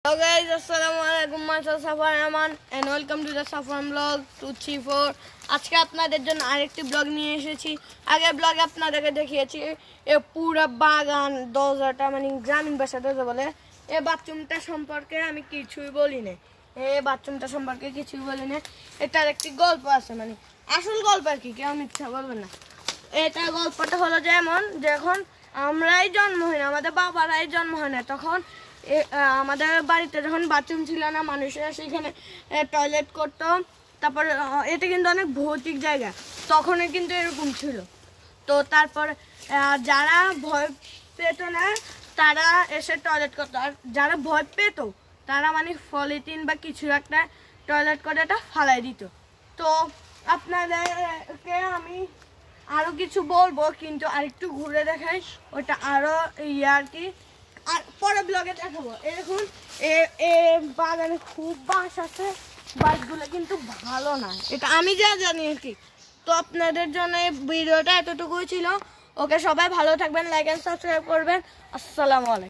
Hello guys, Assalamualaikum. Myself Safar Rahman and welcome to the Safar Vlog 234. আজকে আপনাদের জন্য আরেকটি ব্লগ নিয়ে এসেছি। আগের ব্লগে আপনাদেরকে দেখিয়েছি এই পুরো বাগান দরজাটা মানে গ্রামীণ ভাষাতে বলে এই বাথরুমটা সম্পর্কে আমি কিছুই বলি না। এই বাথরুমটা সম্পর্কে কিছুই বলি না। এটার একটি গল্প আছে, মানে আসল গল্প আর কি, কেউ মিথ্যা বলবেন না। এটা গল্পটা হলো যেমন যখন আমরাই জন্ম হই না, আমাদের বাবারাই জন্ম হয় না, তখন আমাদের বাড়িতে যখন বাথরুম ছিল না, মানুষেরা সেখানে টয়লেট করতো। তারপর এটা কিন্তু অনেক ভৌতিক জায়গা, তখনই কিন্তু এরকম ছিল। তো তারপর যারা ভয় পেত না তারা এসে টয়লেট করতো, আর যারা ভয় পেত তারা মানে পলিথিন বা কিছু একটা টয়লেট করে এটা ফালাই দিত। তো আপনাদেরকে আমি আরো কিছু বলবো, কিন্তু আরেকটু ঘুরে দেখাই, ওটা আরো আর কি আর পরে ব্লগে দেখাবো। এরকম বাগানে খুব বাঁশ আছে, বাঁশগুলো কিন্তু ভালো না, এটা আমি যা জানি আর কি। তো আপনাদের জন্য এই ভিডিওটা এতটুকুই ছিল। ওকে, সবাই ভালো থাকবেন, লাইক এন্ড সাবস্ক্রাইব করবেন। আসসালামু আলাইকুম।